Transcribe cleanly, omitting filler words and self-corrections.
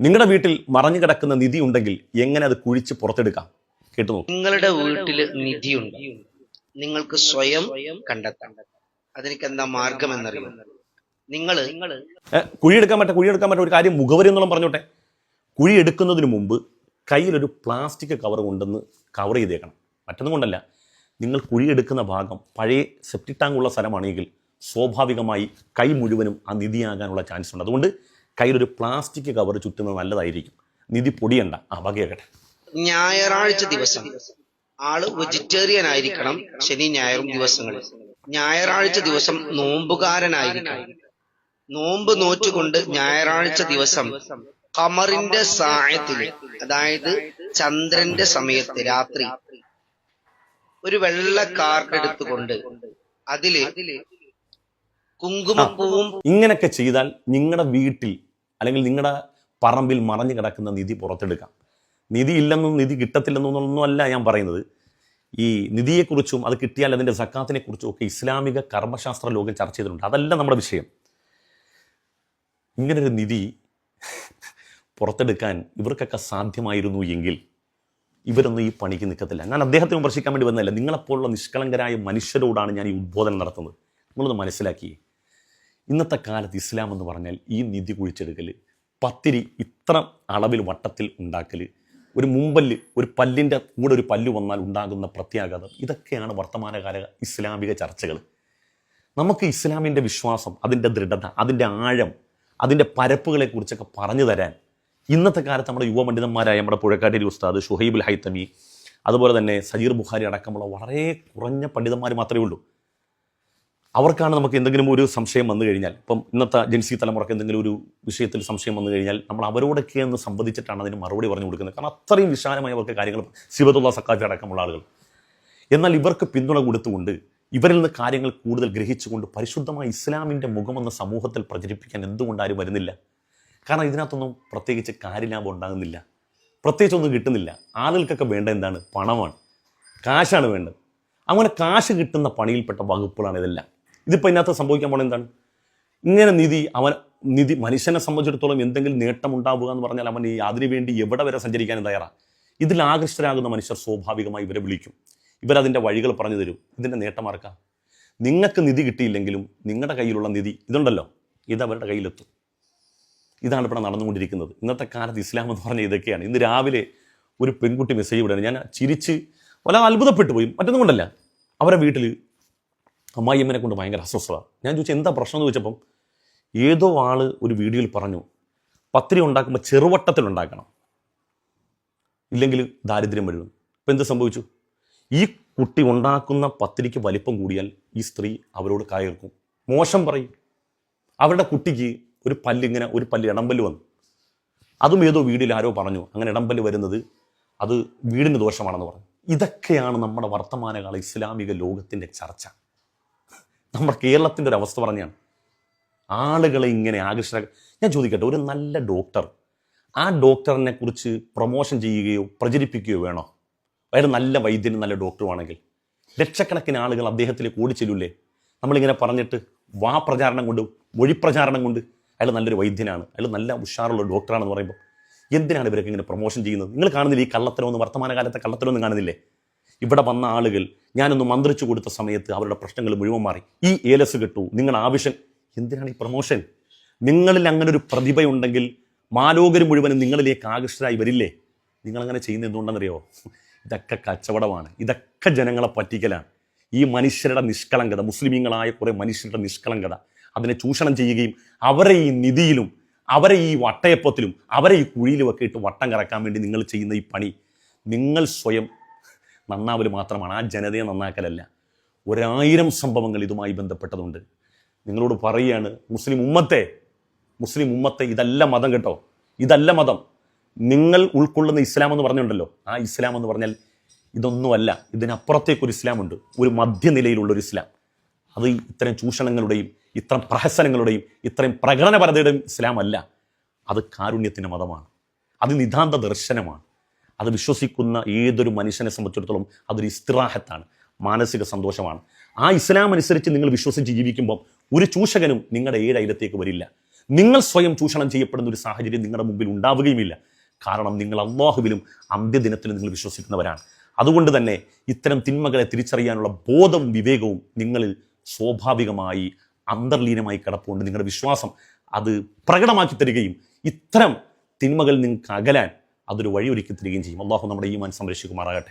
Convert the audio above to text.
നിങ്ങളുടെ വീട്ടിൽ മറഞ്ഞു കിടക്കുന്ന നിധി ഉണ്ടെങ്കിൽ എങ്ങനെ അത് കുഴിച്ച് പുറത്തെടുക്കാം? കേട്ടു നോക്കും. നിങ്ങളുടെ വീട്ടിൽ നിധിയുണ്ട്, നിങ്ങൾക്ക് സ്വയം കണ്ടെത്താം. അതിനൊക്കെ എന്താ മാർഗം എന്നറിയോ? കുഴിയെടുക്കാൻ പറ്റ ഒരു കാര്യം മുഖവരി എന്നുള്ള പറഞ്ഞോട്ടെ. കുഴി എടുക്കുന്നതിന് മുമ്പ് കയ്യിലൊരു പ്ലാസ്റ്റിക് കവർ കൊണ്ടുവന്ന് കവർ ചെയ്തേക്കണം. മറ്റൊന്നും കൊണ്ടല്ല, നിങ്ങൾ കുഴിയെടുക്കുന്ന ഭാഗം പഴയ സെപ്റ്റിക് ടാങ്ക് ഉള്ള സ്ഥലമാണെങ്കിൽ സ്വാഭാവികമായി കൈ മുഴുവനും ആ നിധിയാകാനുള്ള ചാൻസ് ഉണ്ട്. അതുകൊണ്ട് കയ്യിലൊരു പ്ലാസ്റ്റിക് കവർ ചുറ്റുന്നത് നല്ലതായിരിക്കും. നിധി പൊടിയണ്ട. ബാക്കിയാകട്ടെ. ഞായറാഴ്ച ദിവസം ആള് വെജിറ്റേറിയൻ ആയിരിക്കണം. ശനി ഞായറും ദിവസങ്ങളിൽ. ഞായറാഴ്ച ദിവസം നോമ്പുകാരനായിരിക്കണം. നോമ്പ് നോറ്റുകൊണ്ട് ഞായറാഴ്ച ദിവസം ഖമറിന്റെ സായത്തില്, അതായത് ചന്ദ്രന്റെ സമയത്ത് രാത്രി, ഒരു വെള്ള കാർഡ് എടുത്തുകൊണ്ട് അതില് കുങ്കുമപ്പൂവും. ഇങ്ങനെയൊക്കെ ചെയ്താൽ നിങ്ങളുടെ വീട്ടിൽ അല്ലെങ്കിൽ നിങ്ങളുടെ പറമ്പിൽ മറഞ്ഞു കിടക്കുന്ന നിധി പുറത്തെടുക്കാം. നിധി ഇല്ലെന്നും നിധി കിട്ടത്തില്ലെന്നൊന്നും അല്ല ഞാൻ പറയുന്നത്. ഈ നിധിയെക്കുറിച്ചും അത് കിട്ടിയാൽ അതിൻ്റെ സക്കാത്തിനെ കുറിച്ചും ഒക്കെ ഇസ്ലാമിക കർമ്മശാസ്ത്ര ലോകം ചർച്ച ചെയ്തിട്ടുണ്ട്. അതല്ല നമ്മുടെ വിഷയം. ഇങ്ങനൊരു നിധി പുറത്തെടുക്കാൻ ഇവർക്കൊക്കെ സാധ്യമായിരുന്നു എങ്കിൽ ഇവരൊന്നും ഈ പണിക്ക് നിൽക്കത്തില്ല. ഞാൻ അദ്ദേഹത്തെ വിമർശിക്കാൻ വേണ്ടി വന്നതല്ല. നിങ്ങളെപ്പോലുള്ള നിഷ്കളങ്കരായ മനുഷ്യരോടാണ് ഞാൻ ഈ ഉദ്ബോധനം നടത്തുന്നത്. നിങ്ങളൊന്ന് മനസ്സിലാക്കിയേ. ഇന്നത്തെ കാലത്ത് ഇസ്ലാം എന്ന് പറഞ്ഞാൽ ഈ നിധി കുഴിച്ചെടുക്കൽ, പത്തിരി ഇത്ര അളവിൽ വട്ടത്തിൽ ഉണ്ടാക്കൽ, ഒരു മുമ്പല്ല്, ഒരു പല്ലിൻ്റെ കൂടെ ഒരു പല്ല് വന്നാൽ ഉണ്ടാകുന്ന പ്രത്യാഘാതം, ഇതൊക്കെയാണ് വർത്തമാനകാല ഇസ്ലാമിക ചർച്ചകൾ. നമുക്ക് ഇസ്ലാമിൻ്റെ വിശ്വാസം, അതിൻ്റെ ദൃഢത, അതിൻ്റെ ആഴം, അതിൻ്റെ പരപ്പുകളെക്കുറിച്ചൊക്കെ പറഞ്ഞു തരാൻ ഇന്നത്തെ കാലത്ത് നമ്മുടെ യുവപണ്ഡിതന്മാരായ നമ്മുടെ പുഴക്കാട്ടിരി ഉസ്താദ്, ഷുഹൈബുൽ ഹൈത്തമി, അതുപോലെ തന്നെ സജീർ ബുഖാരി അടക്കമുള്ള വളരെ കുറഞ്ഞ പണ്ഡിതന്മാർ മാത്രമേ ഉള്ളൂ. അവർക്കാണ് നമുക്ക് എന്തെങ്കിലും ഒരു സംശയം വന്നു കഴിഞ്ഞാൽ, ഇപ്പം ഇന്നത്തെ ജൻസി തലമുറക്ക് എന്തെങ്കിലും ഒരു വിഷയത്തിൽ സംശയം വന്നു കഴിഞ്ഞാൽ നമ്മൾ അവരോടൊക്കെ ഒന്ന് സംവദിച്ചിട്ടാണ് അതിന് മറുപടി പറഞ്ഞു കൊടുക്കുന്നത്. കാരണം അത്രയും വിശാലമായ അവർക്ക് കാര്യങ്ങൾ, സിബത്തുള്ള സക്കാഫി അടക്കമുള്ള ആളുകൾ. എന്നാൽ ഇവർക്ക് പിന്തുണ കൊടുത്തുകൊണ്ട് ഇവരിൽ നിന്ന് കാര്യങ്ങൾ കൂടുതൽ ഗ്രഹിച്ചുകൊണ്ട് പരിശുദ്ധമായ ഇസ്ലാമിൻ്റെ മുഖമെന്ന സമൂഹത്തിൽ പ്രചരിപ്പിക്കാൻ എന്തുകൊണ്ട് ആരും വരുന്നില്ല? കാരണം ഇതിനകത്തൊന്നും പ്രത്യേകിച്ച് കാര്യലാഭം ഉണ്ടാകുന്നില്ല, പ്രത്യേകിച്ചൊന്നും കിട്ടുന്നില്ല. ആളുകൾക്കൊക്കെ വേണ്ട എന്താണ്? പണമാണ്, കാശാണ് വേണ്ടത്. അങ്ങനെ കാശ് കിട്ടുന്ന പണിയിൽപ്പെട്ട വകുപ്പുകളാണ് ഇതെല്ലാം. ഇതിപ്പോൾ ഇതിനകത്ത് സംഭവിക്കാൻ പോണത് എന്താണ്? ഇങ്ങനെ നിധി മനുഷ്യനെ സംബന്ധിച്ചിടത്തോളം എന്തെങ്കിലും നേട്ടമുണ്ടാവുക എന്ന് പറഞ്ഞാൽ അവൻ അതിനുവേണ്ടി എവിടെ വരെ സഞ്ചരിക്കാനും തയ്യാറാണ്. ഇതിൽ ആകൃഷ്ടരാകുന്ന മനുഷ്യർ സ്വാഭാവികമായി ഇവരെ വിളിക്കും, ഇവരതിൻ്റെ വഴികൾ പറഞ്ഞു തരും. ഇതിൻ്റെ നേട്ടമാർക്കാം. നിങ്ങൾക്ക് നിധി കിട്ടിയില്ലെങ്കിലും നിങ്ങളുടെ കയ്യിലുള്ള നിധി ഇതുണ്ടല്ലോ, ഇത് അവരുടെ കയ്യിലെത്തും. ഇതാണ് ഇവിടെ നടന്നുകൊണ്ടിരിക്കുന്നത്. ഇന്നത്തെ കാലത്ത് ഇസ്ലാം എന്ന് പറഞ്ഞാൽ ഇതൊക്കെയാണ്. ഇന്ന് രാവിലെ ഒരു പെൺകുട്ടി മെസ്സേജ് വിടുകയാണ്. ഞാൻ ചിരിച്ച് വല്ല അത്ഭുതപ്പെട്ടു പോയി. മറ്റൊന്നും കൊണ്ടല്ല, അവരുടെ വീട്ടിൽ അമ്മായിയമ്മനെ കൊണ്ട് ഭയങ്കര അസ്വസ്ഥത. ഞാൻ ചോദിച്ചു എന്താ പ്രശ്നം എന്ന് ചോദിച്ചപ്പം ഏതോ ആള് ഒരു വീഡിയോയിൽ പറഞ്ഞു, പത്തിരി ഉണ്ടാക്കുമ്പോൾ ചെറുവട്ടത്തിലുണ്ടാക്കണം, ഇല്ലെങ്കിൽ ദാരിദ്ര്യം വരും. ഇപ്പം എന്ത് സംഭവിച്ചു? ഈ കുട്ടി ഉണ്ടാക്കുന്ന പത്തിരിക്ക് വലിപ്പം കൂടിയാൽ ഈ സ്ത്രീ അവരോട് കയർക്കും, മോശം പറയും. അവരുടെ കുട്ടിക്ക് ഒരു പല്ല് ഇടമ്പല്ല് വന്നു. അതും ഏതോ വീഡിയോയിൽ ആരോ പറഞ്ഞു അങ്ങനെ ഇടമ്പല്ല് വരുന്നത് അത് വീടിന് ദോഷമാണെന്ന് പറഞ്ഞു. ഇതൊക്കെയാണ് നമ്മുടെ വർത്തമാനകാല ഇസ്ലാമിക ലോകത്തിൻ്റെ ചർച്ച. നമ്മുടെ കേരളത്തിൻ്റെ ഒരു അവസ്ഥ പറഞ്ഞാണ് ആളുകളെ ഇങ്ങനെ ആകർഷക. ഞാൻ ചോദിക്കട്ടെ, ഒരു നല്ല ഡോക്ടർ, ആ ഡോക്ടറിനെ കുറിച്ച് പ്രൊമോഷൻ ചെയ്യുകയോ പ്രചരിപ്പിക്കുകയോ വേണോ? അയാൾ നല്ല വൈദ്യനും നല്ല ഡോക്ടറുമാണെങ്കിൽ ലക്ഷക്കണക്കിന് ആളുകൾ അദ്ദേഹത്തിലേക്ക് ഓടിച്ചെല്ലൂല്ലേ? നമ്മളിങ്ങനെ പറഞ്ഞിട്ട് പ്രചാരണം കൊണ്ട്, മൊഴിപ്രചാരണം കൊണ്ട് അയാൾ നല്ലൊരു വൈദ്യനാണ്, അയാൾ നല്ല ഉഷാറുള്ള ഡോക്ടറാണെന്ന് പറയുമ്പോൾ എന്തിനാണ് ഇവരൊക്കെ ഇങ്ങനെ പ്രൊമോഷൻ ചെയ്യുന്നത്? നിങ്ങൾ കാണുന്നില്ല ഈ കള്ളത്തരമൊന്നും, വർത്തമാനകാലത്തെ കള്ളത്തരമൊന്നും കാണുന്നില്ലേ? ഇവിടെ വന്ന ആളുകൾ ഞാനൊന്ന് മന്ത്രിച്ചു കൊടുത്ത സമയത്ത് അവരുടെ പ്രശ്നങ്ങൾ മുഴുവൻ മാറി. ഈ ഏലസ് കിട്ടൂ, നിങ്ങൾ ആവശ്യം. എന്തിനാണ് ഈ പ്രൊമോഷൻ? നിങ്ങളിൽ അങ്ങനെ ഒരു പ്രതിഭയുണ്ടെങ്കിൽ മാലോകർ മുഴുവനും നിങ്ങളിലേക്ക് ആകർഷകരായി വരില്ലേ? നിങ്ങളങ്ങനെ ചെയ്യുന്നത് എന്തുകൊണ്ടെന്നറിയോ? ഇതൊക്കെ കച്ചവടമാണ്, ഇതൊക്കെ ജനങ്ങളെ പറ്റിക്കലാണ്. ഈ മനുഷ്യരുടെ നിഷ്കളങ്കത, മുസ്ലിമീങ്ങളായ കുറേ മനുഷ്യരുടെ നിഷ്കളങ്കത, അതിനെ ചൂഷണം ചെയ്യുകയും അവരെ ഈ നിധിയിലും അവരെ ഈ വട്ടയപ്പത്തിലും അവരെ ഈ കുഴിയിലുമൊക്കെ ഇട്ട് വട്ടം കറക്കാൻ വേണ്ടി നിങ്ങൾ ചെയ്യുന്ന ഈ പണി നിങ്ങൾ സ്വയം നന്നാവൽ മാത്രമാണ്, ആ ജനതയെ നന്നാക്കലല്ല. 1000 സംഭവങ്ങൾ ഇതുമായി ബന്ധപ്പെട്ടതുണ്ട്. നിങ്ങളോട് പറയുകയാണ്, മുസ്ലിം ഉമ്മത്തെ ഇതല്ല മതം കേട്ടോ, ഇതല്ല മതം. നിങ്ങൾ ഉൾക്കൊള്ളുന്ന ഇസ്ലാം എന്ന് പറഞ്ഞുണ്ടല്ലോ, ആ ഇസ്ലാം എന്ന് പറഞ്ഞാൽ ഇതൊന്നുമല്ല. ഇതിനപ്പുറത്തേക്കൊരു ഇസ്ലാമുണ്ട്, ഒരു മധ്യനിലയിലുള്ളൊരു ഇസ്ലാം. അത് ഇത്തരം ചൂഷണങ്ങളുടെയും ഇത്തരം പ്രഹസനങ്ങളുടെയും ഇത്രയും പ്രകടനപരതയുടെയും ഇസ്ലാം അല്ല. അത് കാരുണ്യത്തിൻ്റെ മതമാണ്, അത് നിതാന്ത ദർശനമാണ്. അത് വിശ്വസിക്കുന്ന ഏതൊരു മനുഷ്യനെ സംബന്ധിച്ചിടത്തോളം അതൊരു ഇസ്തിറാഹത്താണ്, മാനസിക സന്തോഷമാണ്. ആ ഇസ്ലാം അനുസരിച്ച് നിങ്ങൾ വിശ്വസിച്ച് ജീവിക്കുമ്പം ഒരു ചൂഷകനും നിങ്ങളുടെ 7 അയലത്തേക്ക് വരില്ല. നിങ്ങൾ സ്വയം ചൂഷണം ചെയ്യപ്പെടുന്ന ഒരു സാഹചര്യം നിങ്ങളുടെ മുമ്പിൽ ഉണ്ടാവുകയുമില്ല. കാരണം നിങ്ങൾ അള്ളാഹുവിലും അന്ത്യദിനത്തിലും നിങ്ങൾ വിശ്വസിക്കുന്നവരാണ്. അതുകൊണ്ട് തന്നെ ഇത്തരം തിന്മകളെ തിരിച്ചറിയാനുള്ള ബോധവും വിവേകവും നിങ്ങളിൽ സ്വാഭാവികമായി അന്തർലീനമായി കിടപ്പുണ്ട്. നിങ്ങളുടെ വിശ്വാസം അത് പ്രകടമാക്കി തരികയും ഇത്തരം തിന്മകളിൽ നിങ്ങൾക്ക് അകലാൻ അതൊരു വഴിയൊരുക്കി തരികയും ചെയ്യും. അള്ളാഹു നമ്മുടെ ഈമാൻ സംരക്ഷിക്കുമാറാകട്ടെ.